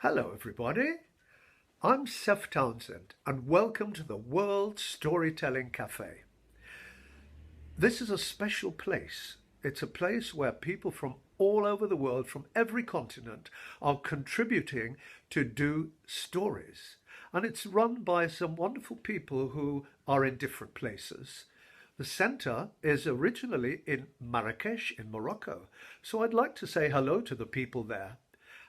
Hello everybody, I'm Sef Townsend and welcome to the World Storytelling Cafe. This is a special place. It's a place where people from all over the world, from every continent, are contributing to do stories. And it's run by some wonderful people who are in different places. The centre is originally in Marrakesh in Morocco, so I'd like to say hello to the people there.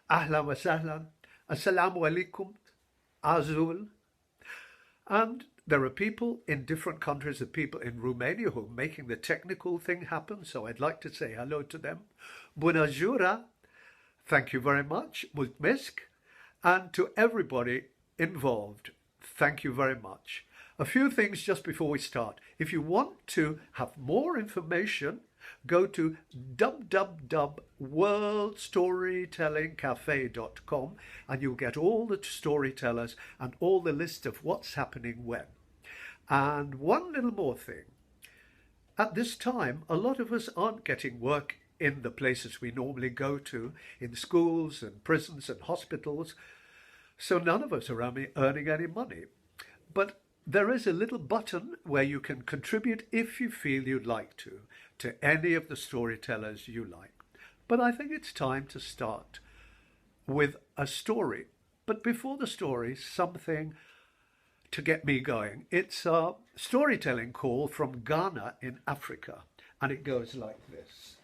Ahlan wa sahlan, assalamu alaikum, azul. And there are people in different countries, there are people in Romania who are making the technical thing happen, so I'd like to say hello to them. Bună ziua, thank you very much, mulțumesc, and to everybody involved, thank you very much. A few things just before we start. If you want to have more information, go to www.worldstorytellingcafe.com and you'll get all the storytellers and all the list of what's happening when. And one little more thing. At this time, a lot of us aren't getting work in the places we normally go to, in schools and prisons and hospitals, so none of us are earning any money. But there is a little button where you can contribute if you feel you'd like to any of the storytellers you like. But I think it's time to start with a story. But before the story, something to get me going. It's a storytelling call from Ghana in Africa, and it goes like this.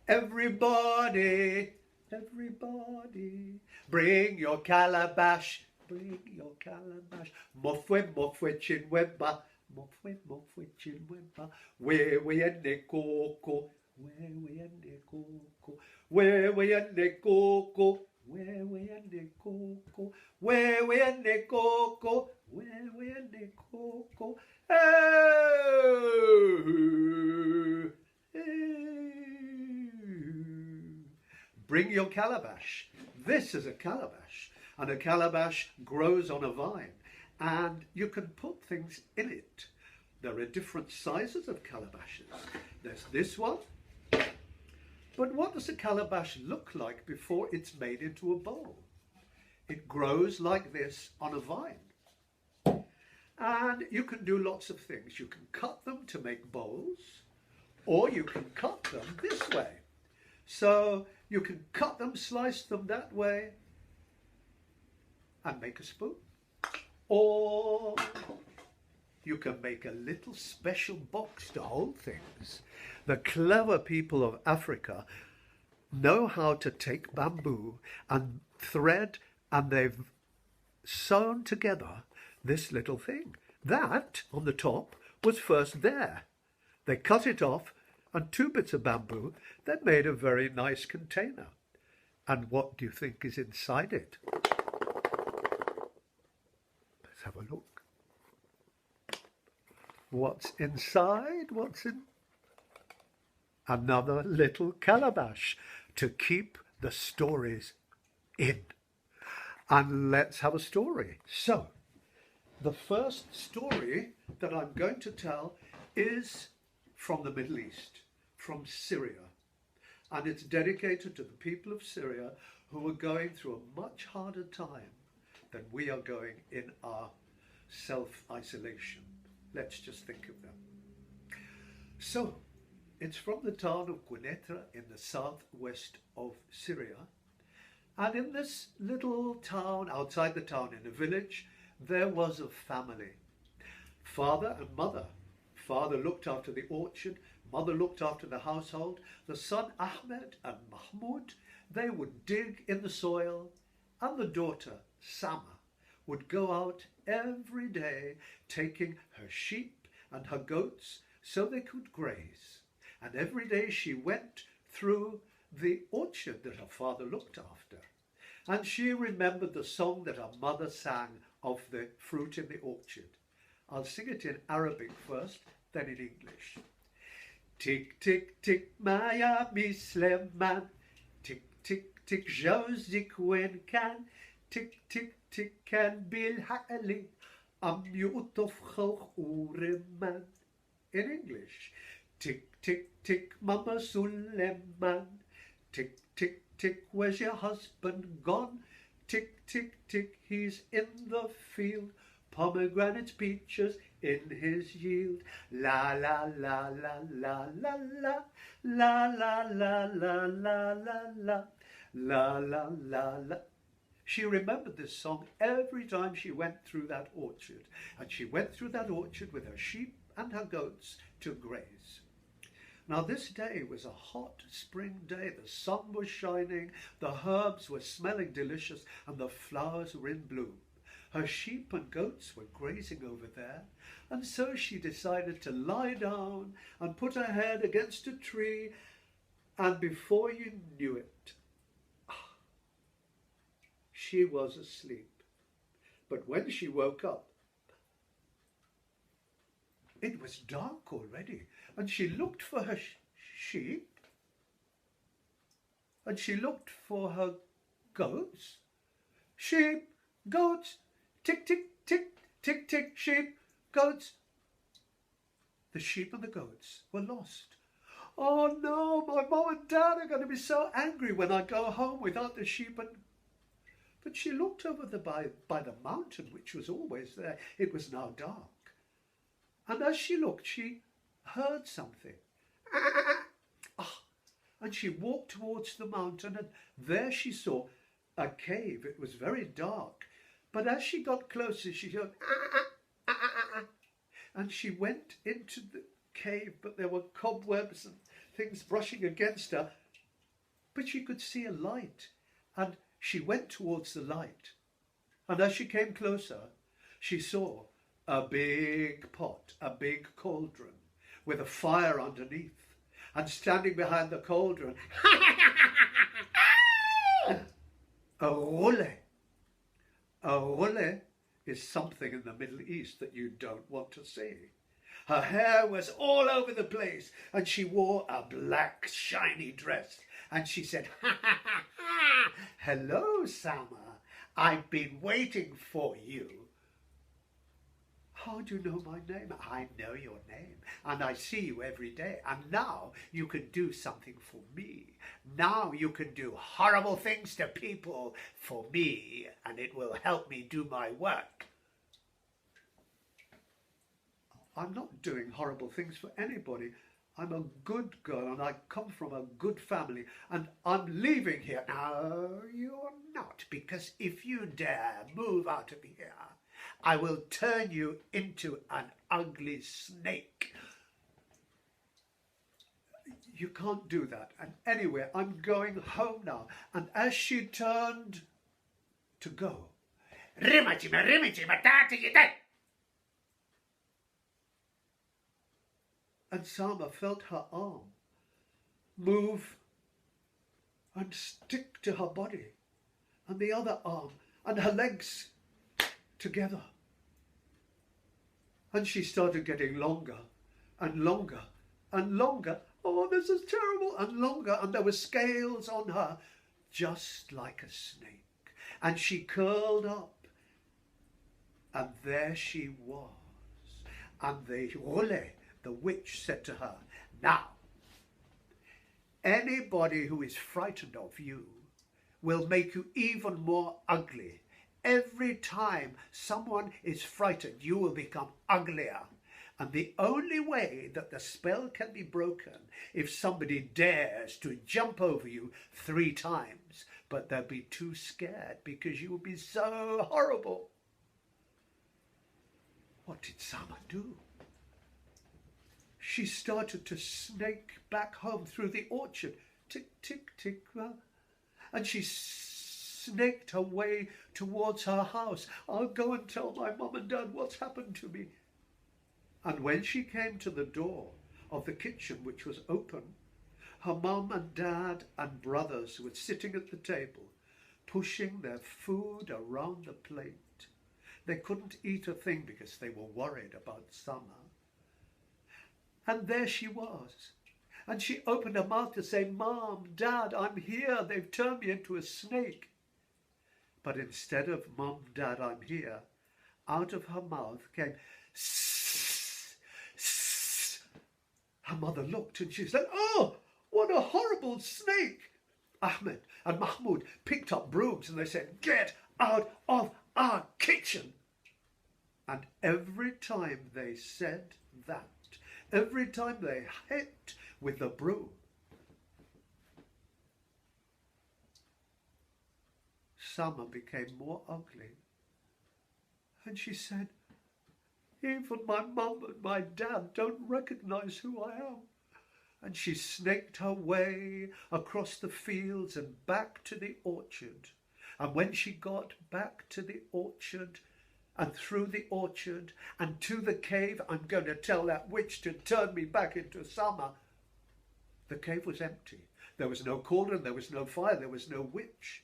Everybody, everybody, bring your calabash. Bring your calabash, mofwe, mofwe, chinweba, mofwe, mofwe, chinweba, wewe ende koko, wewe ende koko, wewe ende koko, wewe ende koko, wewe ende koko, wewe ende koko, oh, bring your calabash. This is a calabash. And a calabash grows on a vine, and you can put things in it. There are different sizes of calabashes. There's this one. But what does a calabash look like before it's made into a bowl? It grows like this on a vine. And you can do lots of things. You can cut them to make bowls, or you can cut them this way. So you can cut them, slice them that way, and make a spoon. Or you can make a little special box to hold things. The clever people of Africa know how to take bamboo and thread, and they've sewn together this little thing. That, on the top, was first there. They cut it off, and two bits of bamboo, that made a very nice container. And what do you think is inside it? Have a look. What's inside? What's in? Another little calabash to keep the stories in. And let's have a story. So, the first story that I'm going to tell is from the Middle East, from Syria. And it's dedicated to the people of Syria who are going through a much harder time than we are going in our self-isolation. Let's just think of them. So, it's from the town of Quneitra in the southwest of Syria. And in this little town, outside the town, in a village, there was a family. Father and mother. Father looked after the orchard, mother looked after the household. The son Ahmed and Mahmoud, they would dig in the soil, and the daughter Sama would go out every day taking her sheep and her goats so they could graze. And every day she went through the orchard that her father looked after. And she remembered the song that her mother sang of the fruit in the orchard. I'll sing it in Arabic first, then in English. Tick, tick, tick, Maya Misleman. Tick, tick, tick, Josik when can. Tick, tick, tick, can bil ha'ali. Am yu'tof khawch ureman. In English. Tick, tick, tick, Mama Suleiman. Tick, tick, tick, where's your husband gone? Tick, tick, tick, he's in the field. Pomegranates, peaches in his yield. La la la la la la la la la la la la la la la la la. She remembered this song every time she went through that orchard, and she went through that orchard with her sheep and her goats to graze. Now this day was a hot spring day. The sun was shining, the herbs were smelling delicious, and the flowers were in bloom. Her sheep and goats were grazing over there, and so she decided to lie down and put her head against a tree, and before you knew it, she was asleep. But when she woke up, it was dark already, and she looked for her sheep, and she looked for her goats. Sheep, goats, tick, tick, tick, tick, tick, sheep, goats. The sheep and the goats were lost. Oh no, my mom and dad are going to be so angry when I go home without the sheep and... But she looked over by the mountain, which was always there. It was now dark. And as she looked, she heard something. And she walked towards the mountain, and there she saw a cave. It was very dark. But as she got closer, she heard, and she went into the cave, but there were cobwebs and things brushing against her. But she could see a light, and she went towards the light. And as she came closer, she saw a big pot, a big cauldron with a fire underneath, and standing behind the cauldron, a rolle. A rolle is something in the Middle East that you don't want to see. Her hair was all over the place, and she wore a black shiny dress, and she said, "Ha ha ha ha! Hello, Sama. I've been waiting for you." "How do you know my name?" "I know your name, and I see you every day, and now you can do something for me. Now you can do horrible things to people for me, and it will help me do my work." "I'm not doing horrible things for anybody. I'm a good girl, and I come from a good family, and I'm leaving here." "No, you're not, because if you dare move out of here, I will turn you into an ugly snake." "You can't do that. And anyway, I'm going home now." And as she turned to go, and Sama felt her arm move and stick to her body, and the other arm and her legs together. And she started getting longer and longer and longer. "Oh, this is terrible!" And longer, and there were scales on her, just like a snake. And she curled up, and there she was. And the rolle, the witch, said to her, "Now, anybody who is frightened of you will make you even more ugly. Every time someone is frightened, you will become uglier. And the only way that the spell can be broken if somebody dares to jump over you 3 times, but they'll be too scared because you will be so horrible." What did Sama do? She started to snake back home through the orchard. Tick, tick, tick. And she snaked her way towards her house. "I'll go and tell my mum and dad what's happened to me." And when she came to the door of the kitchen, which was open, her mum and dad and brothers were sitting at the table, pushing their food around the plate. They couldn't eat a thing because they were worried about Sama. And there she was. And she opened her mouth to say, "Mom, Dad, I'm here. They've turned me into a snake." But instead of "Mom, Dad, I'm here," out of her mouth came "Sss, sss." Her mother looked and she said, "Oh, what a horrible snake." Ahmed and Mahmoud picked up brooms and they said, "Get out of our kitchen." And every time they said that, every time they hit with the broom, Summer became more ugly. And she said, "Even my mum and my dad don't recognize who I am." And she snaked her way across the fields and back to the orchard. And when she got back to the orchard and through the orchard and to the cave, I'm going to tell that witch to turn me back into Summer. The cave was empty. There was no cauldron, there was no fire, there was no witch.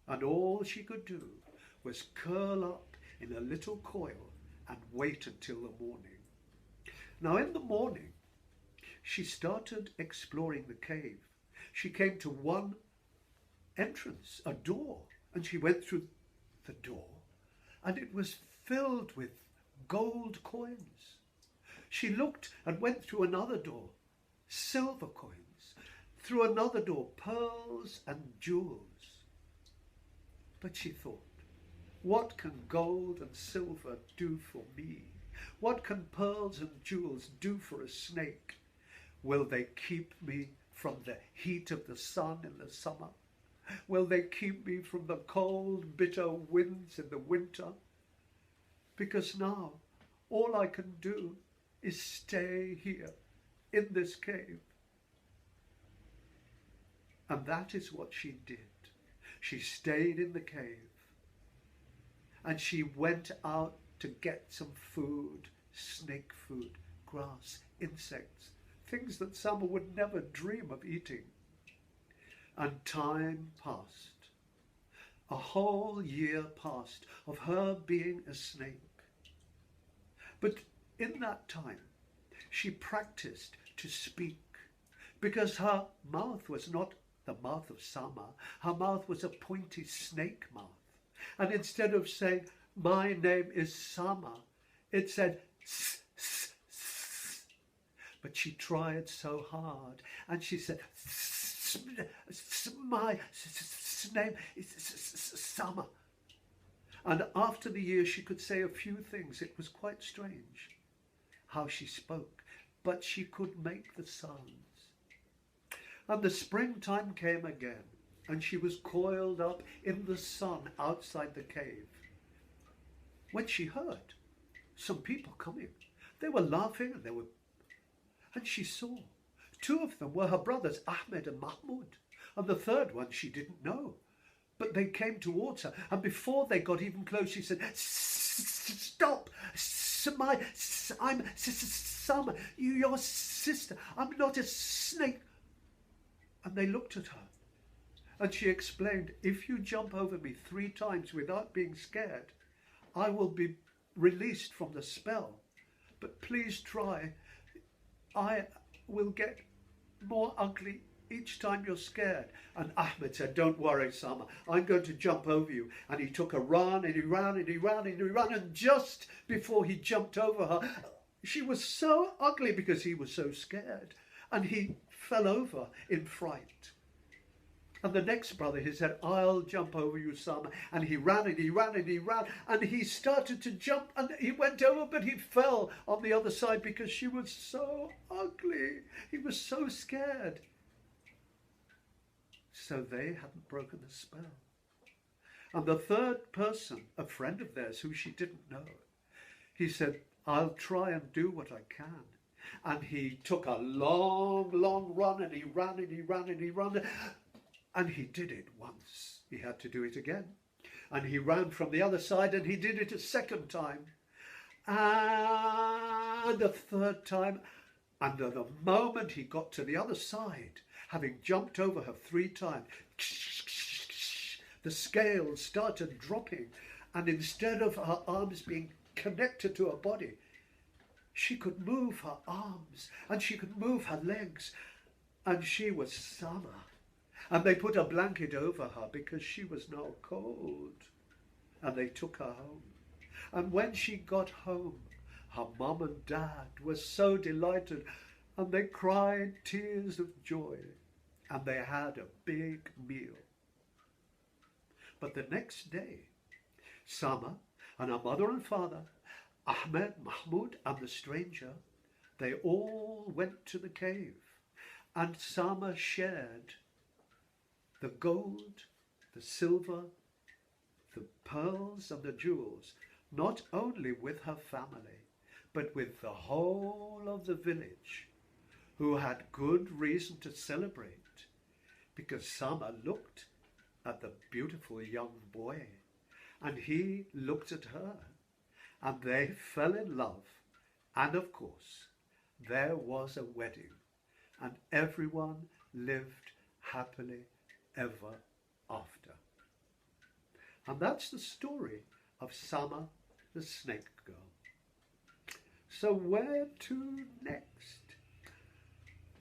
And all she could do was curl up in a little coil and wait until the morning. Now in the morning, she started exploring the cave. She came to one entrance, a door, and she went through the door, and it was filled with gold coins. She looked and went through another door, silver coins, through another door, pearls and jewels. But she thought, what can gold and silver do for me? What can pearls and jewels do for a snake? Will they keep me from the heat of the sun in the summer? Will they keep me from the cold, bitter winds in the winter? Because now all I can do is stay here in this cave. And that is what she did. She stayed in the cave and she went out to get some food, snake food, grass, insects, things that Summer would never dream of eating. And time passed. A whole year passed of her being a snake. But in that time, she practiced to speak because her mouth was not the mouth of Summer. Her mouth was a pointy snake mouth. And instead of saying, "My name is Summer," it said, "S, s, s." But she tried so hard and she said, "My name is Summer." And after the year she could say a few things. It was quite strange how she spoke, but she could make the sounds. And the springtime came again, and she was coiled up in the sun outside the cave, when she heard some people coming. They were laughing and she saw two of them were her brothers, Ahmed and Mahmoud, and the third one she didn't know. But they came towards her, and before they got even close, she said, "Stop! I'm Summer, your sister. I'm not a snake." And they looked at her, and she explained, "If you jump over me 3 times without being scared, I will be released from the spell. But please try. I will get more ugly each time you're scared." And Ahmed said, "Don't worry, Summer, I'm going to jump over you." And he took a run, and he ran, and he ran, and he ran, and just before he jumped over her, she was so ugly because he was so scared, and he fell over in fright. And the next brother, he said, "I'll jump over you, Summer." And he ran, and he ran, and he ran, and he started to jump, and he went over, but he fell on the other side because she was so ugly. He was so scared. So they hadn't broken the spell. And the third person, a friend of theirs who she didn't know, he said, "I'll try and do what I can." And he took a long, long run, and he ran, and he ran, and he ran. And he did it once. He had to do it again. And he ran from the other side, and he did it a second time. And a third time. And the moment he got to the other side, having jumped over her 3 times, the scales started dropping. And instead of her arms being connected to her body, she could move her arms, and she could move her legs. And she was Summer. And they put a blanket over her because she was now cold. And they took her home. And when she got home, her mum and dad were so delighted, and they cried tears of joy. and they had a big meal. But the next day, Sama and her mother and father, Ahmed, Mahmoud and the stranger, they all went to the cave, and Sama shared the gold, the silver, the pearls and the jewels, not only with her family, but with the whole of the village, who had good reason to celebrate, because Sama looked at the beautiful young boy, and he looked at her, and they fell in love, and of course there was a wedding, and everyone lived happily ever after. And that's the story of Sama the snake girl. So where to next?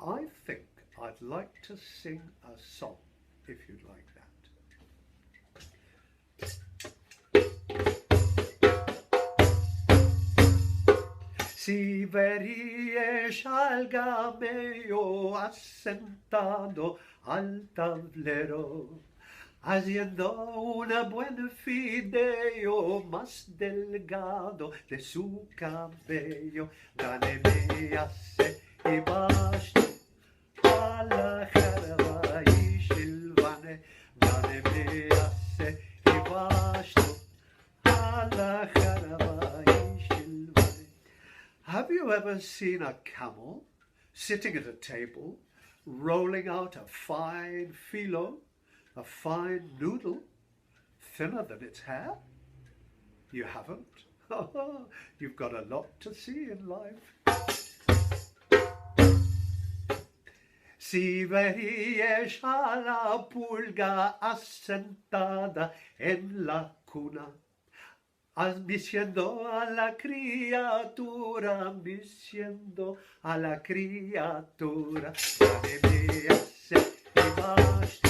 I think I'd like to sing a song, if you'd like that. Si veríais al gameo asentado al tablero, haciendo una buena fideo más delgado de su cabello, ganeme hace y basto a la jaraba y silvane, ganeme hace y basto a la jaraba y silvane. Have you ever seen a camel sitting at a table, rolling out a fine filo, a fine noodle, thinner than its hair? You haven't? You've got a lot to see in life. Si veíais a la pulga asentada en la cuna, diciendo a la criatura, diciendo a la criatura, dame hace y basto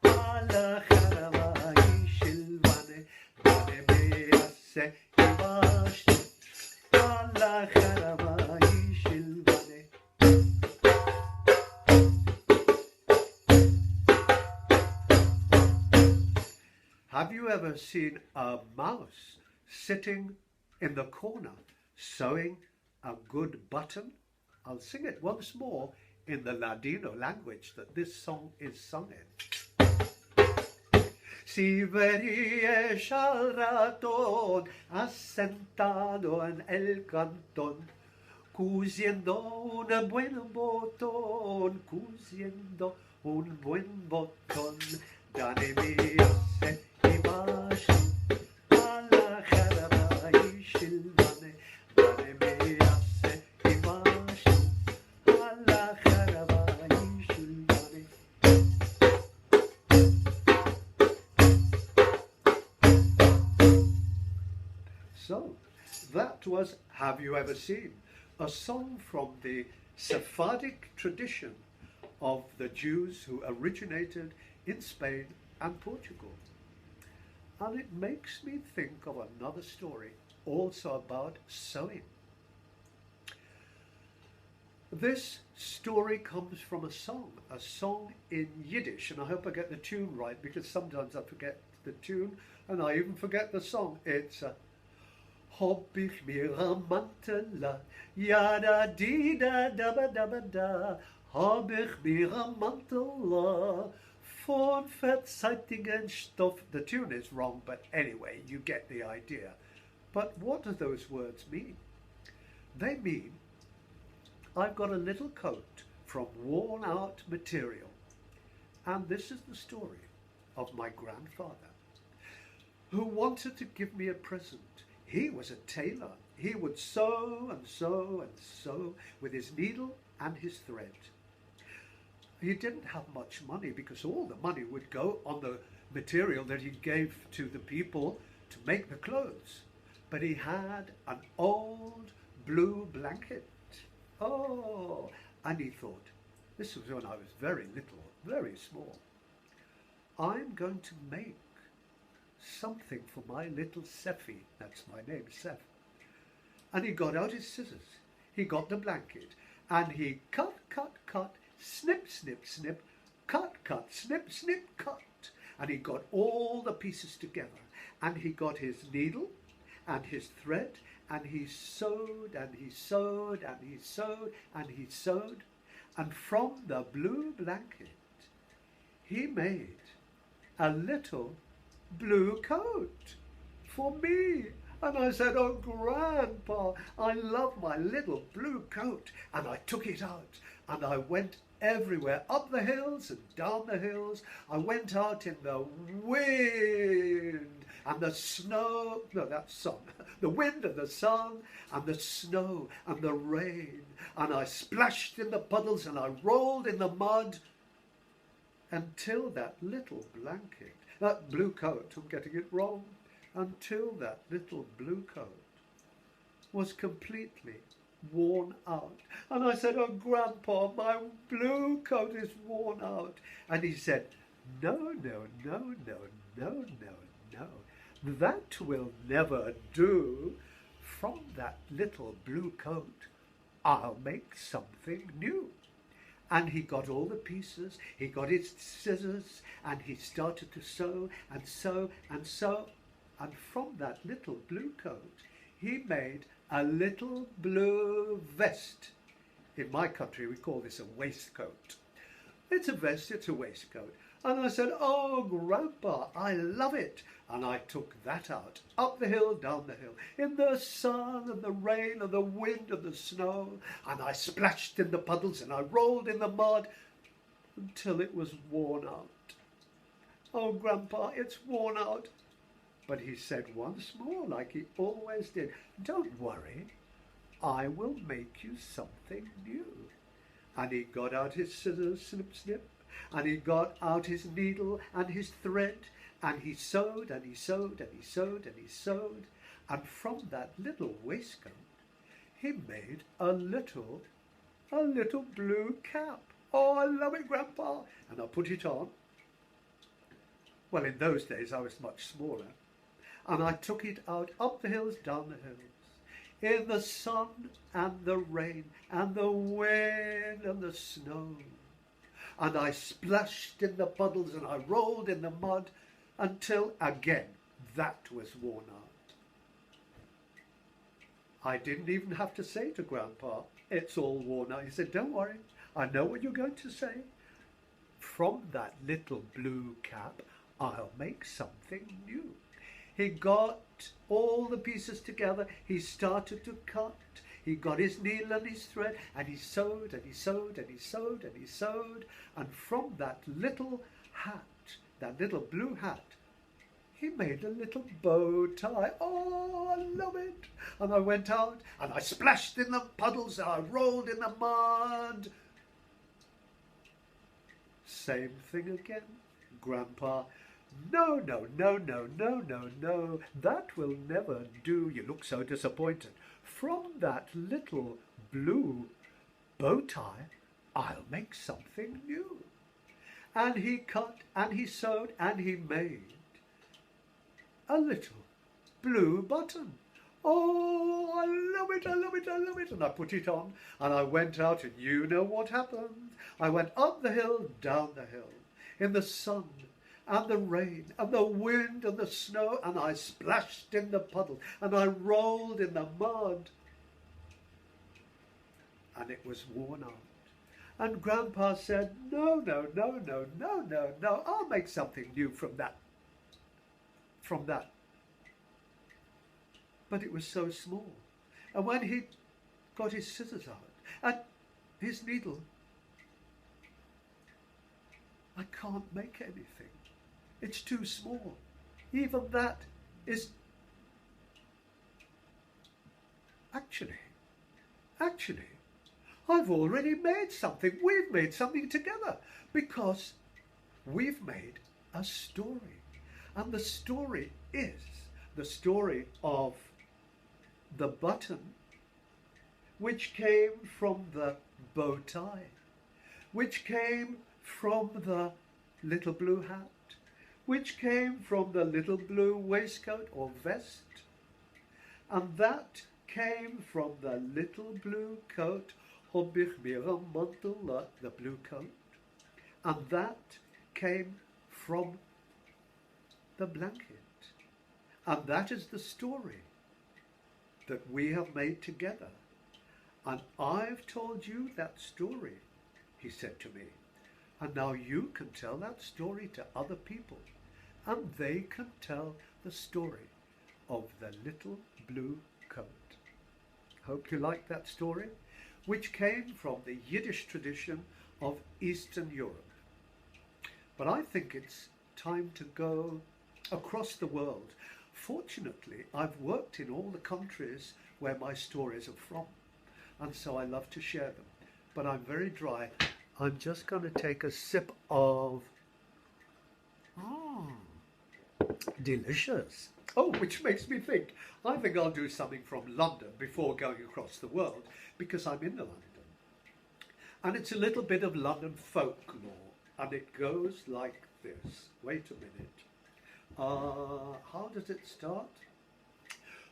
a la jaraba y silvane, dame hace y basto a la jaraba y silvane. Have you ever seen a mouse sitting in the corner sewing a good button? I'll sing it once more in the Ladino language that this song is sung in. Si veríais al ratón asentado en el cantón, cosiendo un buen botón, cosiendo un buen botón, dame mi hace y basto a la jaraba y silvane, dame mi hace y basto a la jaraba y silvane. So, that was Have You Ever Seen? A song from the Sephardic tradition of the Jews who originated in Spain and Portugal. And it makes me think of another story, also about sewing. This story comes from a song in Yiddish, and I hope I get the tune right, because sometimes I forget the tune and I even forget the song. It's Hab ich mir am Mantel, ja da di da da ba da ba da, hab ich mir am Mantel von verzeitigen Stoff. The tune is wrong, but anyway, you get the idea. But what do those words mean? They mean I've got a little coat from worn out material, and this is the story of my grandfather, who wanted to give me a present. He was a tailor. He would sew and sew and sew with his needle and his thread. He didn't have much money, because all the money would go on the material that he gave to the people to make the clothes. But he had an old blue blanket. Oh, and he thought, this was when I was very little, very small, I'm going to make something for my little Sefie. That's my name, Sef. And he got out his scissors. He got the blanket and he cut, snip, snip, snip, cut, cut, snip, snip, cut. And he got all the pieces together. And he got his needle and his thread, and he sewed, and he sewed, and he sewed, and he sewed. And from the blue blanket, he made a little blue coat for me. And I said, oh, Grandpa, I love my little blue coat. And I took it out and I went everywhere, up the hills and down the hills. I went out in the wind and the snow, no, that's sun, the wind and the sun and the snow and the rain. And I splashed in the puddles and I rolled in the mud until that little blanket, that blue coat, I'm getting it wrong, until that little blue coat was completely worn out. And I said, oh, Grandpa, my blue coat is worn out. And he said, no, no, no, no, no, no, no. That will never do. From that little blue coat, I'll make something new. And he got all the pieces, he got his scissors, and he started to sew and sew and sew. And from that little blue coat, he made a little blue vest. In my country, we call this a waistcoat. It's a vest, it's a waistcoat. And I said, oh, Grandpa, I love it. And I took that out, up the hill, down the hill, in the sun and the rain and the wind and the snow. And I splashed in the puddles and I rolled in the mud until it was worn out. Oh, Grandpa, it's worn out. But he said once more, like he always did, don't worry, I will make you something new. And he got out his scissors, snip, snip, and he got out his needle and his thread, and he sewed and he sewed and he sewed and he sewed. And from that little waistcoat, he made a little blue cap. Oh, I love it, Grandpa. And I put it on. Well, in those days, I was much smaller. And I took it out up the hills, down the hills, in the sun and the rain and the wind and the snow. And I splashed in the puddles and I rolled in the mud until again that was worn out. I didn't even have to say to Grandpa, it's all worn out. He said, don't worry, I know what you're going to say. From that little blue cap, I'll make something new. He got all the pieces together. He started to cut. He got his needle and his thread, and he sewed and he sewed and he sewed and he sewed. And from that little hat, that little blue hat, he made a little bow tie. Oh, I love it. And I went out and I splashed in the puddles and I rolled in the mud. Same thing again, Grandpa. No, no, no, no, no, no, no. That will never do. You look so disappointed. From that little blue bow tie, I'll make something new. And he cut and he sewed and he made a little blue button. Oh, I love it, I love it, I love it. And I put it on and I went out, and you know what happened. I went up the hill, down the hill, in the sun and the rain and the wind and the snow, and I splashed in the puddle and I rolled in the mud, and it was worn out. And Grandpa said, no, no, no, no, no, no, no, I'll make something new from that. But it was so small. And when he got his scissors out and his needle, I can't make anything. It's too small. Even that is actually, I've already made something. We've made something together because we've made a story. And the story is the story of the button, which came from the bow tie, which came from the little blue hat, which came from the little blue waistcoat or vest, and that came from the little blue coat, the blue coat, And that came from the blanket. And that is the story that we have made together. And I've told you that story, he said to me. And now you can tell that story to other people. And they can tell the story of the little blue coat. Hope you like that story, which came from the Yiddish tradition of Eastern Europe. But I think it's time to go across the world. Fortunately, I've worked in all the countries where my stories are from, and so I love to share them. But I'm very dry. I'm just going to take a sip of delicious. Oh, which makes me think, I think I'll do something from London before going across the world, because I'm in London. And it's a little bit of London folklore, and it goes like this. Wait a minute. How does it start?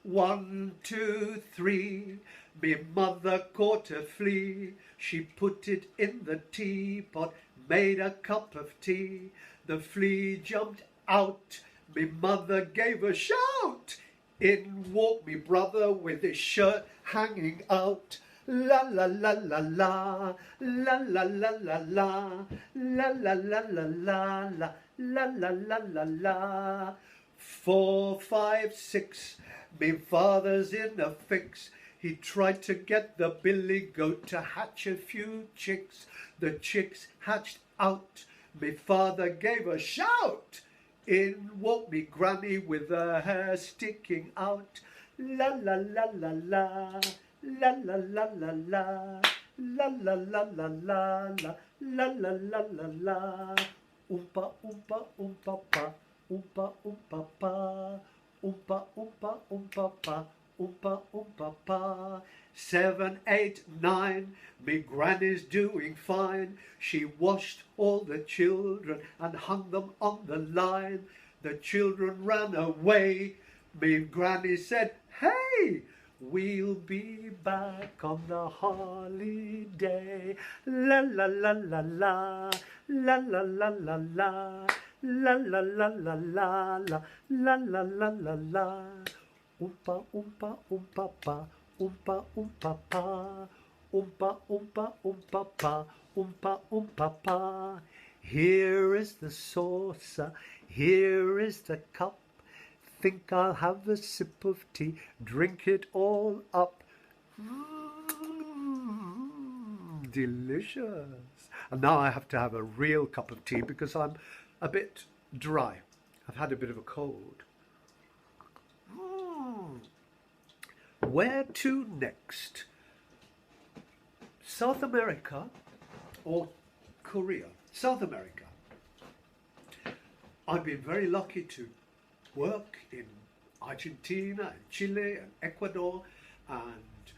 1, 2, 3, me mother caught a flea. She put it in the teapot, made a cup of tea. The flea jumped out, me mother gave a shout. In walked me brother with his shirt hanging out. La la la la la, la la la la la, la la la la la, la la la la la. 4, 5, 6, me father's in a fix. He tried to get the billy goat to hatch a few chicks. The chicks hatched out, me father gave a shout. In walked me granny with her hair sticking out. La la la la la, la la la la la, la la la la la, la la la la la. Oompa oompa oompa pa, oompa oompa pa, oompa oompa oompa pa, oompa oompa pa. 7, 8, 9, me granny's doing fine. She washed all the children and hung them on the line. The children ran away. Me granny said, hey, we'll be back on the holiday. La la la la la, la la la la la, la la la la la, la la la la la. Oompa oompa oompa pa, oompa oompa pa, oompa oompa oompa pa, oompa oompa pa. Here is the saucer, here is the cup. Think I'll have a sip of tea, drink it all up. Delicious. And now I have to have a real cup of tea because I'm a bit dry. I've had a bit of a cold. Where to next? South America or Korea? South America. I've been very lucky to work in Argentina and Chile and Ecuador and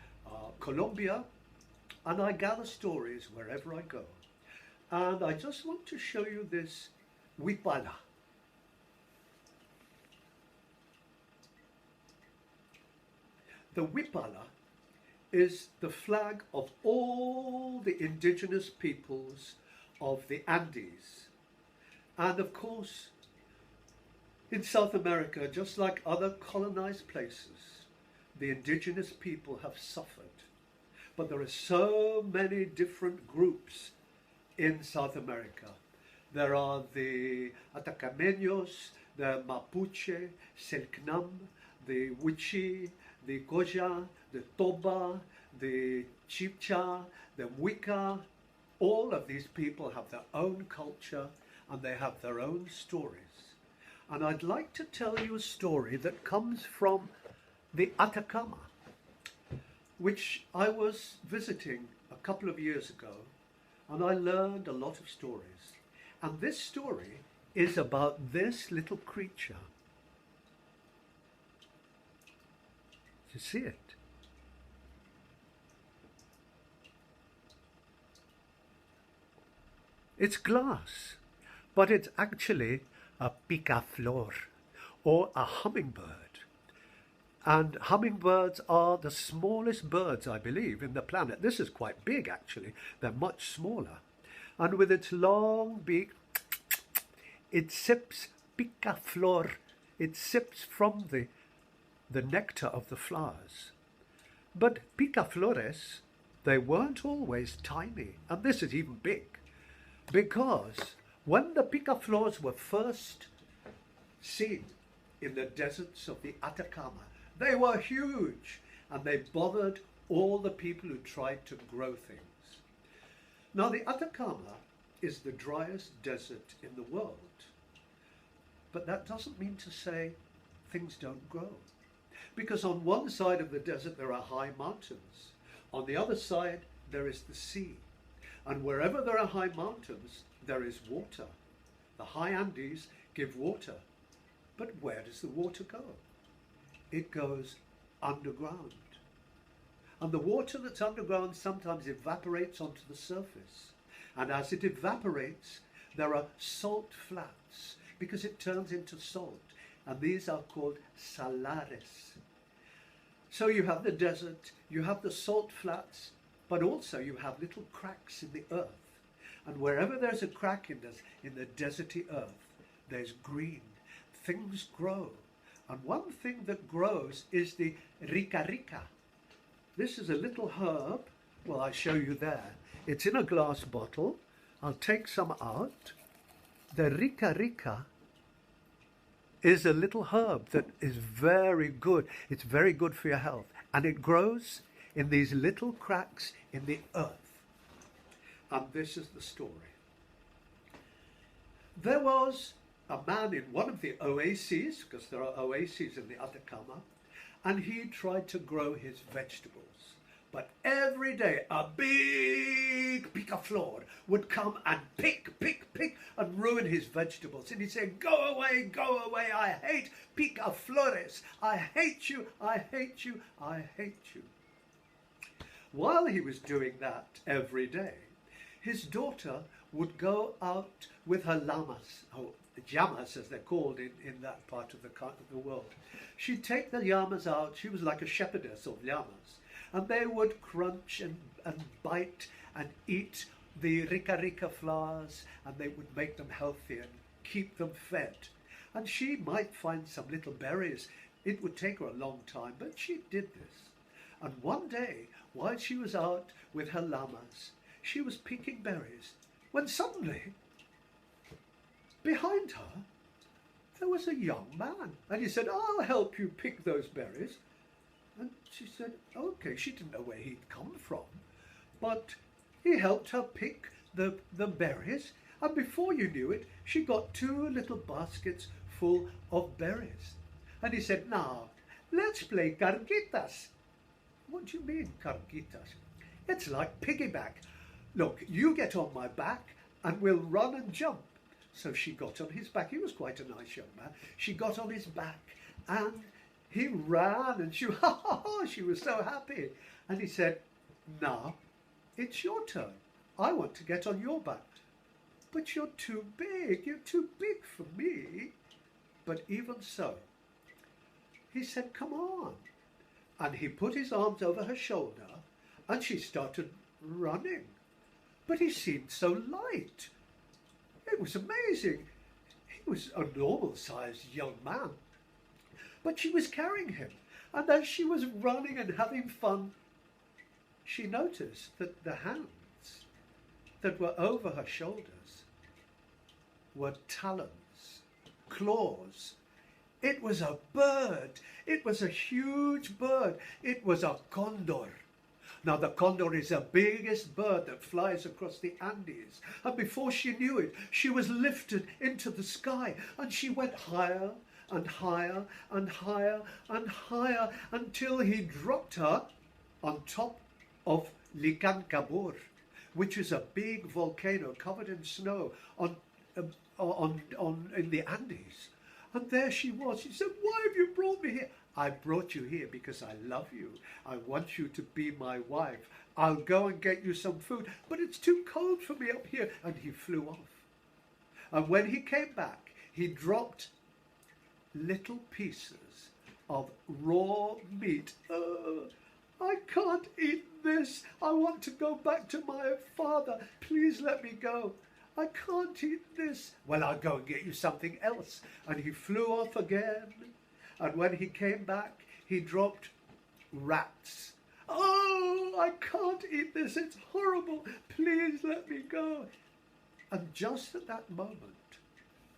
Colombia, and I gather stories wherever I go. And I just want to show you this huipala. The huipala is the flag of all the indigenous peoples of the Andes. And of course, in South America, just like other colonized places, the indigenous people have suffered. But there are so many different groups in South America. There are the Atacameños, the Mapuche, Selknam, the Wichi, the Goja, the Toba, the Chibcha, the Wicca. All of these people have their own culture and they have their own stories. And I'd like to tell you a story that comes from the Atacama, which I was visiting a couple of years ago, and I learned a lot of stories. And this story is about this little creature. You see it? It's glass, but it's actually a picaflor or a hummingbird. And hummingbirds are the smallest birds, I believe, in the planet. This is quite big, actually. They're much smaller. and with its long beak, it sips picaflor. It sips from the nectar of the flowers. But picaflores, they weren't always tiny, and this is even big, because when the picaflores were first seen in the deserts of the Atacama, they were huge, and they bothered all the people who tried to grow things. Now, the Atacama is the driest desert in the world, but that doesn't mean to say things don't grow. Because on one side of the desert there are high mountains. On the other side there is the sea. And wherever there are high mountains, there is water. The high Andes give water. But where does the water go? It goes underground. And the water that's underground sometimes evaporates onto the surface. And as it evaporates, there are salt flats, because it turns into salt. And these are called salares. So you have the desert, you have the salt flats, but also you have little cracks in the earth. And wherever there's a crack in the deserty earth, there's green. Things grow. And one thing that grows is the rica rica. This is a little herb. Well, I show you there. It's in a glass bottle. I'll take some out. The rica rica is a little herb that is very good. It's very good for your health. And it grows in these little cracks in the earth. And this is the story. There was a man in one of the oases, because there are oases in the Atacama, and he tried to grow his vegetables. But every day a big picaflor would come and pick, and ruin his vegetables. And he'd say, go away, I hate picaflores. I hate you, I hate you, I hate you. While he was doing that every day, his daughter would go out with her llamas, or llamas as they're called in that part of the world. She'd take the llamas out. She was like a shepherdess of llamas. And they would crunch and bite and eat the rica rica flowers, and they would make them healthy and keep them fed. And she might find some little berries. It would take her a long time, but she did this. And one day, while she was out with her llamas, she was picking berries, when suddenly, behind her, there was a young man. And he said, I'll help you pick those berries. And she said, okay. She didn't know where he'd come from, but he helped her pick the berries, and before you knew it, she got 2 little baskets full of berries. And he said, now, let's play carguitas. What do you mean, carguitas? It's like piggyback. Look, you get on my back, and we'll run and jump. So she got on his back. He was quite a nice young man. She got on his back, and he ran, and she was so happy. And he said, now, it's your turn. I want to get on your back. But you're too big. You're too big for me. But even so, he said, come on. And he put his arms over her shoulder, and she started running. But he seemed so light. It was amazing. He was a normal-sized young man. But she was carrying him, and as she was running and having fun, she noticed that the hands that were over her shoulders were talons, claws. It was a bird. It was a huge bird. It was a condor. Now, the condor is the biggest bird that flies across the Andes. And before she knew it, she was lifted into the sky, and she went higher and higher and higher and higher until he dropped her on top of Licancabur, which is a big volcano covered in snow in the Andes. And there she was. She said, why have you brought me here? I brought you here because I love you. I want you to be my wife. I'll go and get you some food, but it's too cold for me up here. And he flew off. And when he came back, he dropped little pieces of raw meat. I can't eat this. I want to go back to my father. Please let me go. I can't eat this. Well, I'll go and get you something else. And he flew off again. And when he came back, he dropped rats. Oh, I can't eat this. It's horrible. Please let me go. And just at that moment,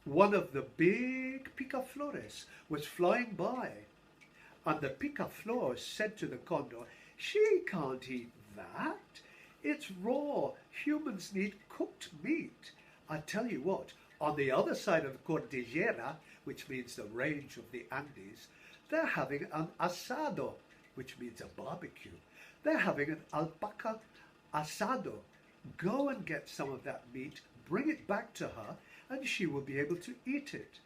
one of the big picaflores was flying by. And the picaflor said to the condor, she can't eat that. It's raw. Humans need cooked meat. I tell you what, on the other side of the Cordillera, which means the range of the Andes, they're having an asado, which means a barbecue. They're having an alpaca asado. Go and get some of that meat, bring it back to her, and she will be able to eat it.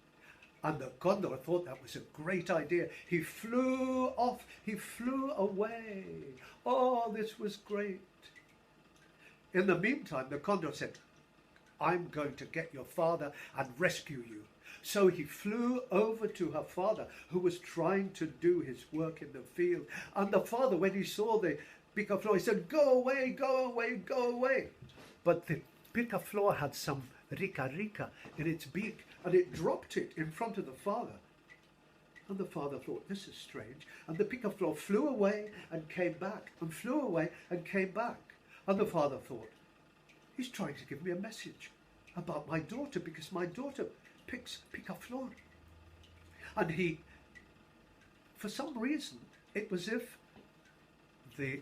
And the condor thought that was a great idea. He flew off, he flew away. Oh, this was great. In the meantime, the condor said, I'm going to get your father and rescue you. So he flew over to her father, who was trying to do his work in the field. And the father, when he saw the picaflor, he said, go away, go away, go away. But the picaflor had some rica rica in its beak, and it dropped it in front of the father. And the father thought, this is strange. And the picaflor flew away and came back, and flew away and came back. And the father thought, he's trying to give me a message about my daughter, because my daughter picks picaflor. And he, for some reason, it was if the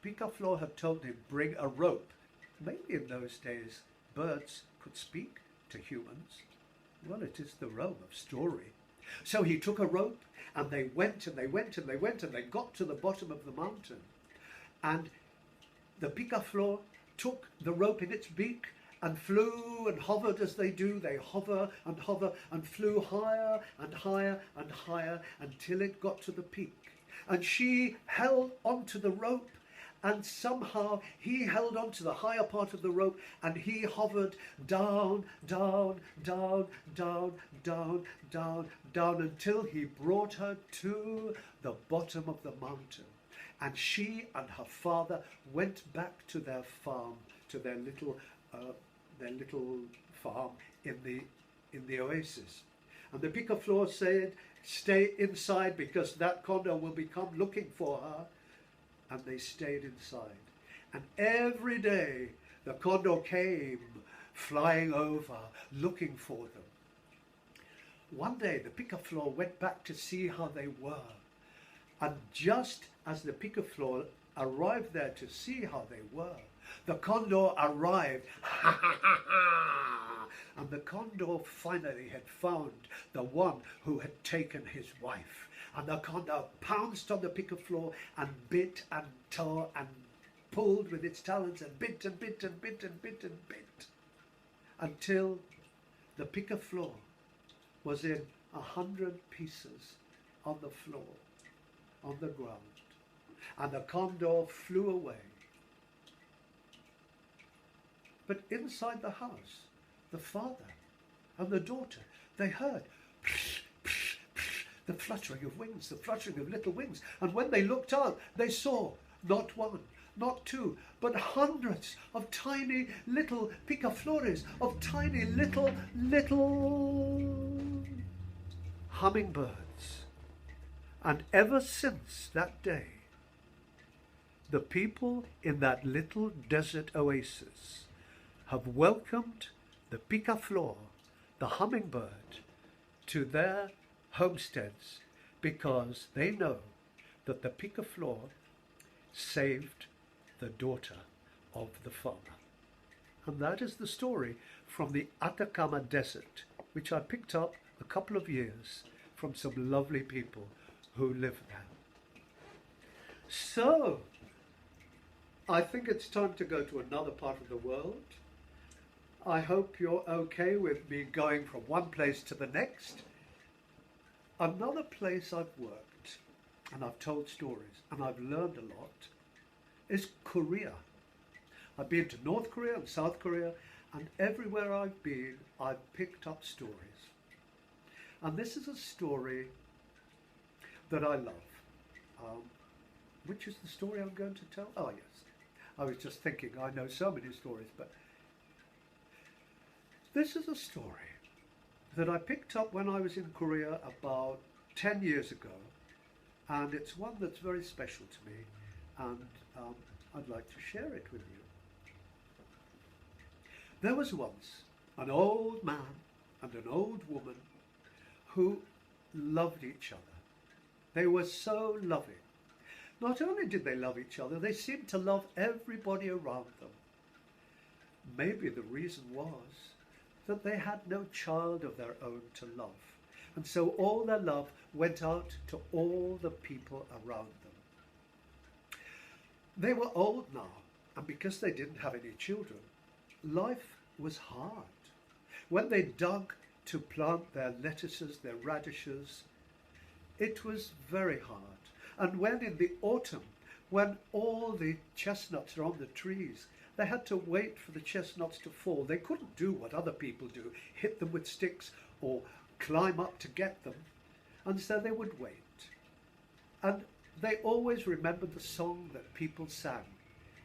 picaflor had told him, bring a rope. Maybe in those days, birds could speak to humans. Well, it is the realm of story. So he took a rope, and they went and they went and they went, and they got to the bottom of the mountain. And the picaflor took the rope in its beak and flew and hovered as they do. They hover and flew higher and higher and higher until it got to the peak. And she held onto the rope, and somehow he held on to the higher part of the rope, and he hovered down, down, down, down, down, down, down, until he brought her to the bottom of the mountain. And she and her father went back to their farm, to their little farm in the oasis. And the picaflor said, stay inside, because that condor will become looking for her. And they stayed inside. And every day the condor came flying over, looking for them. One day the picaflor went back to see how they were. And just as the picaflor arrived there to see how they were, the condor arrived. And the condor finally had found the one who had taken his wife. And the condor pounced on the picaflor and bit and tore and pulled with its talons and bit and bit and bit and bit and bit, until the picaflor was in 100 pieces on the floor, on the ground. And the condor flew away. But inside the house, the father and the daughter, they heard the fluttering of wings, the fluttering of little wings. And when they looked out, they saw not one, not two, but hundreds of tiny little picaflores, of tiny little hummingbirds. And ever since that day, the people in that little desert oasis have welcomed the picaflor, the hummingbird, to their homesteads, because they know that the picaflor saved the daughter of the farmer. And that is the story from the Atacama Desert, which I picked up a couple of years from some lovely people who live there. So, I think it's time to go to another part of the world. I hope you're okay with me going from one place to the next. Another place I've worked, and I've told stories, and I've learned a lot, is Korea. I've been to North Korea and South Korea, and everywhere I've been, I've picked up stories. And this is a story that I love. which is the story I'm going to tell? Oh, yes. I was just thinking, I know so many stories, but this is a story that I picked up when I was in Korea about 10 years ago, and it's one that's very special to me, and I'd like to share it with you. There was once an old man and an old woman who loved each other. They were so loving. Not only did they love each other, they seemed to love everybody around them. Maybe the reason was that they had no child of their own to love, and so all their love went out to all the people around them. They were old now, and because they didn't have any children, life was hard. When they dug to plant their lettuces, their radishes, it was very hard. And when in the autumn, when all the chestnuts are on the trees, they had to wait for the chestnuts to fall. They couldn't do what other people do, hit them with sticks or climb up to get them. And so they would wait. And they always remembered the song that people sang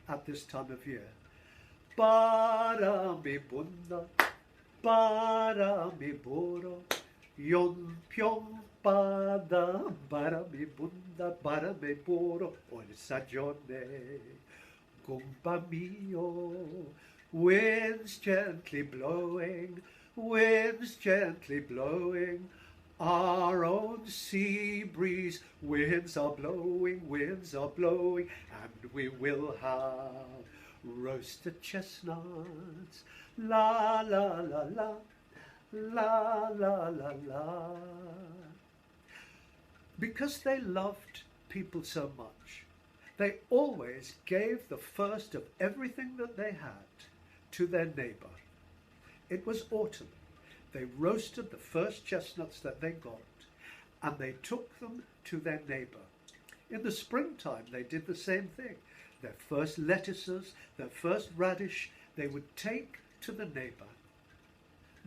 at this time of year. Para mi bunda, para mi boro, yon pyong pada, para mi bunda, para mi boro, ogni stagione, gumba mio, winds gently blowing, our own sea breeze, winds are blowing, and we will have roasted chestnuts, la la la la, la la la la. Because they loved people so much, they always gave the first of everything that they had to their neighbour. It was autumn. They roasted the first chestnuts that they got, and they took them to their neighbour. In the springtime, they did the same thing. Their first lettuces, their first radish, they would take to the neighbour.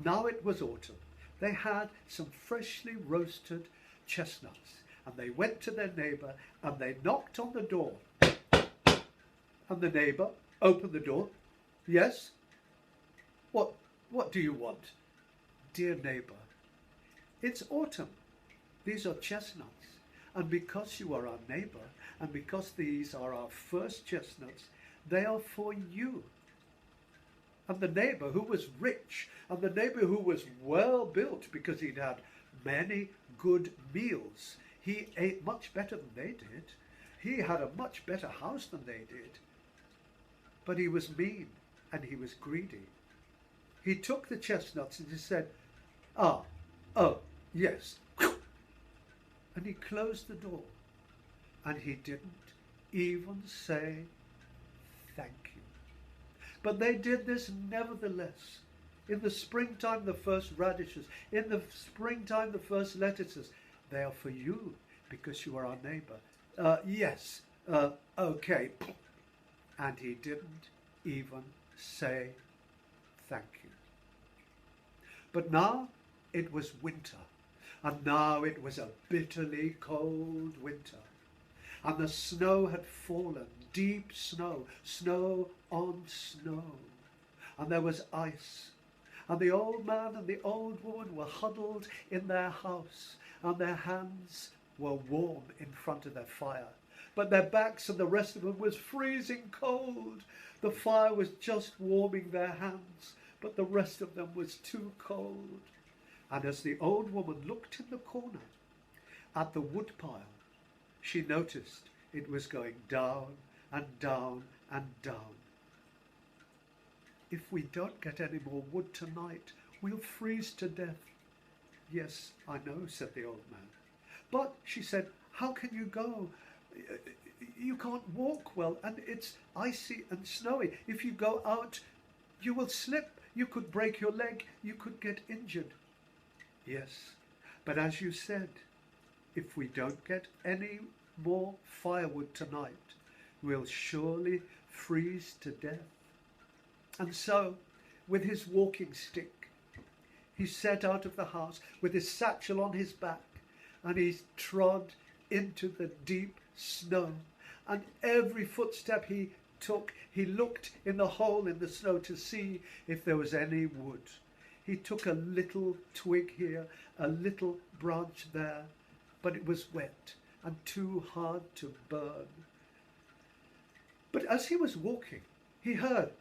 Now it was autumn. They had some freshly roasted chestnuts, and they went to their neighbour and they knocked on the door. And the neighbour opened the door. Yes? What do you want? Dear neighbour, it's autumn. These are chestnuts. And because you are our neighbour, and because these are our first chestnuts, they are for you. And the neighbour who was rich, and the neighbour who was well built because he'd had many good meals, he ate much better than they did. He had a much better house than they did. But he was mean and he was greedy. He took the chestnuts and he said, oh, yes. And he closed the door. And he didn't even say thank you. But they did this nevertheless. In the springtime, the first radishes. In the springtime, the first lettuces. They are for you because you are our neighbour. Yes, okay. And he didn't even say thank you. But now it was winter. And now it was a bitterly cold winter. And the snow had fallen, deep snow, snow on snow. And there was ice. And the old man and the old woman were huddled in their house, and their hands were warm in front of their fire. But their backs and the rest of them was freezing cold. The fire was just warming their hands, but the rest of them was too cold. And as the old woman looked in the corner at the wood pile, she noticed it was going down and down and down. If we don't get any more wood tonight, we'll freeze to death. Yes, I know, said the old man. But, she said, how can you go? You can't walk well, and it's icy and snowy. If you go out, you will slip. You could break your leg. You could get injured. Yes, but as you said, if we don't get any more firewood tonight, we'll surely freeze to death. And so, with his walking stick, he set out of the house with his satchel on his back, and he trod into the deep snow, and every footstep he took, he looked in the hole in the snow to see if there was any wood. He took a little twig here, a little branch there, but it was wet and too hard to burn. But as he was walking, he heard,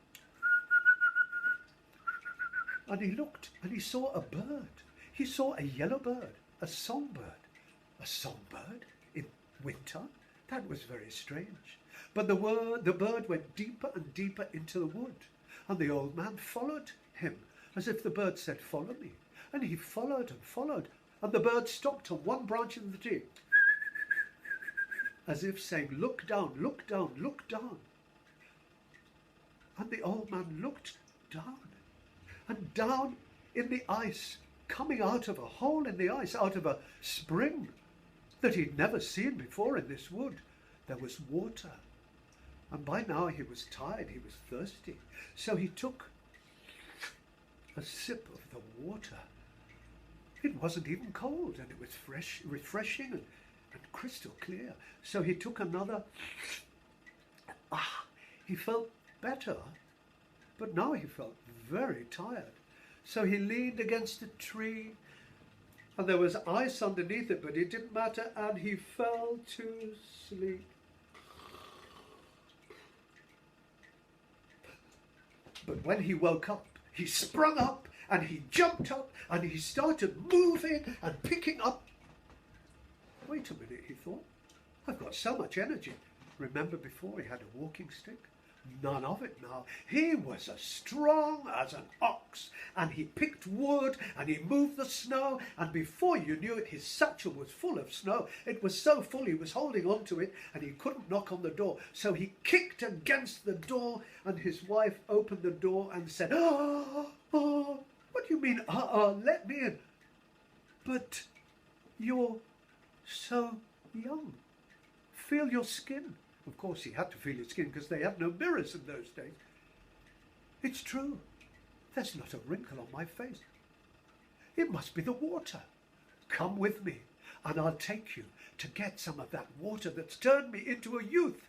and he looked and he saw a bird. He saw a yellow bird, a songbird. A songbird in winter? That was very strange. But the bird went deeper and deeper into the wood, and the old man followed him, as if the bird said, "Follow me." And he followed and followed, and the bird stopped on one branch of the tree, as if saying, "Look down, look down, look down." And the old man looked down, and down in the ice, coming out of a hole in the ice, out of a spring that he'd never seen before in this wood, there was water. And by now he was tired, he was thirsty. So he took a sip of the water. It wasn't even cold, and it was fresh, refreshing and crystal clear. So he took another. He felt better, but now he felt very tired. So he leaned against a tree, and there was ice underneath it, but it didn't matter, and he fell to sleep. But when he woke up, he sprung up, and he jumped up, and he started moving and picking up. Wait a minute, he thought. I've got so much energy. Remember before he had a walking stick? None of it now. He was as strong as an ox, and he picked wood, and he moved the snow, and before you knew it, his satchel was full of snow. It was so full he was holding on to it, and he couldn't knock on the door. So he kicked against the door, and his wife opened the door and said, what do you mean, let me in? But you're so young. Feel your skin. Of course, he had to feel his skin because they had no mirrors in those days. It's true. There's not a wrinkle on my face. It must be the water. Come with me, and I'll take you to get some of that water that's turned me into a youth.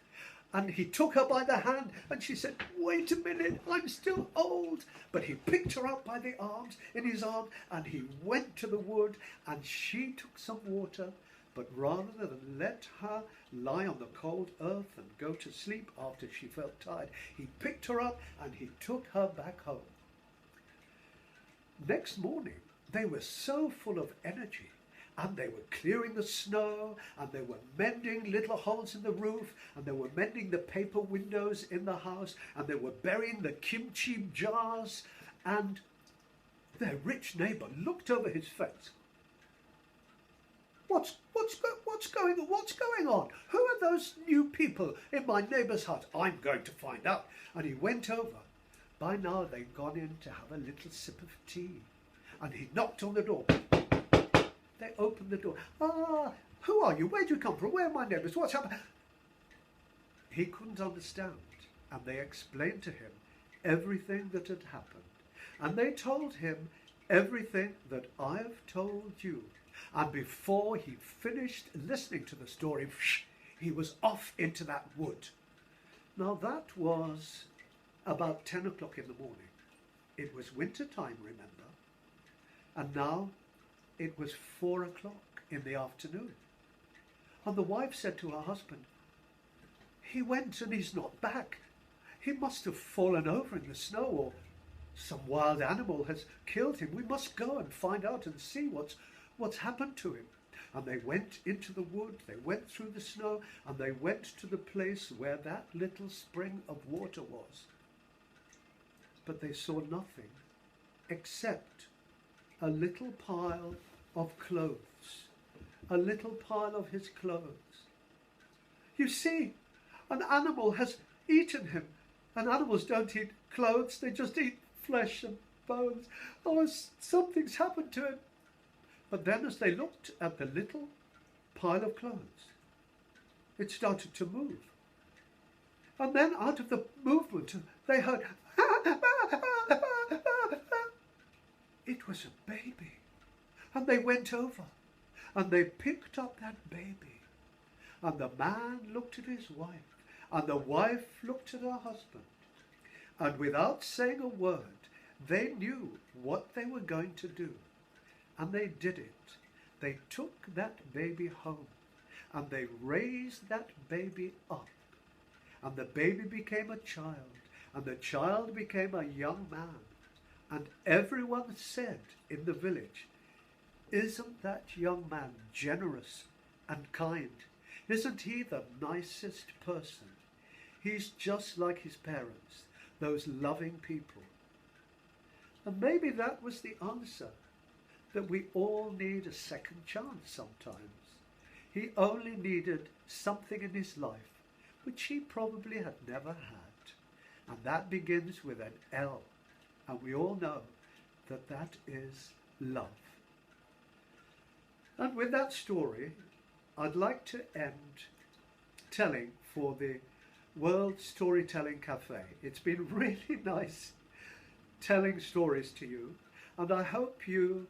And he took her by the hand, and she said, "Wait a minute, I'm still old." But he picked her up by the arms, in his arms, and he went to the wood, and she took some water. But rather than let her lie on the cold earth and go to sleep after she felt tired, he picked her up and he took her back home. Next morning, they were so full of energy, and they were clearing the snow, and they were mending little holes in the roof, and they were mending the paper windows in the house, and they were burying the kimchi jars, and their rich neighbor looked over his face. What's going on? Who are those new people in my neighbour's hut? I'm going to find out. And he went over. By now they'd gone in to have a little sip of tea. And he knocked on the door. They opened the door. Who are you? Where do you come from? Where are my neighbours? What's happened? He couldn't understand. And they explained to him everything that had happened. And they told him everything that I've told you. And before he finished listening to the story, he was off into that wood. Now that was about 10 o'clock in the morning. It was winter time, remember? And now it was 4 o'clock in the afternoon. And the wife said to her husband, "He went and he's not back. He must have fallen over in the snow, or some wild animal has killed him. We must go and find out and see what's happened to him." And they went into the wood, they went through the snow, and they went to the place where that little spring of water was. But they saw nothing except a little pile of clothes, a little pile of his clothes. You see, an animal has eaten him, and animals don't eat clothes, they just eat flesh and bones. Something's happened to him. But then as they looked at the little pile of clothes, it started to move. And then out of the movement, they heard, it was a baby. And they went over and they picked up that baby. And the man looked at his wife, and the wife looked at her husband. And without saying a word, they knew what they were going to do. And they did it. They took that baby home, and they raised that baby up. And the baby became a child, and the child became a young man. And everyone said in the village, "Isn't that young man generous and kind? Isn't he the nicest person? He's just like his parents, those loving people." And maybe that was the answer, that we all need a second chance sometimes. He only needed something in his life which he probably had never had. And that begins with an L. And we all know that that is love. And with that story, I'd like to end telling for the World Storytelling Cafe. It's been really nice telling stories to you, and I hope you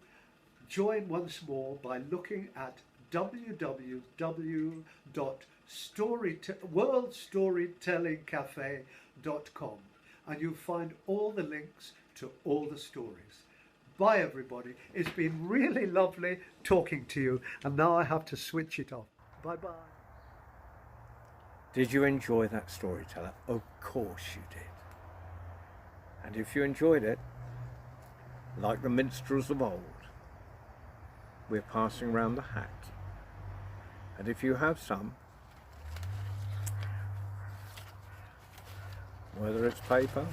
join once more by looking at www.worldstorytellingcafe.com, and you'll find all the links to all the stories. Bye everybody. It's been really lovely talking to you, and now I have to switch it off. Bye bye. Did you enjoy that storyteller? Of course you did. And if you enjoyed it, like the minstrels of old, we're passing round the hat. And if you have some, whether it's paper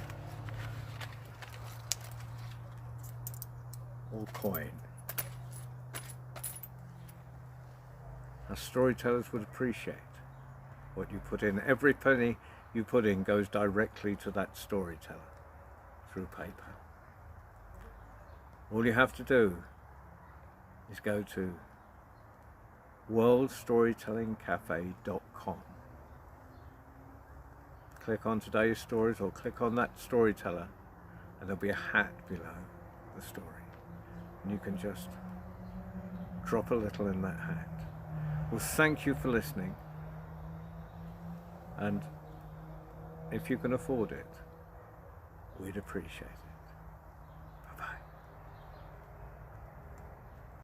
or coin, our storytellers would appreciate what you put in. Every penny you put in goes directly to that storyteller through paper. All you have to do is go to worldstorytellingcafe.com. Click on today's stories or click on that storyteller, and there'll be a hat below the story. And you can just drop a little in that hat. Well, thank you for listening. And if you can afford it, we'd appreciate it.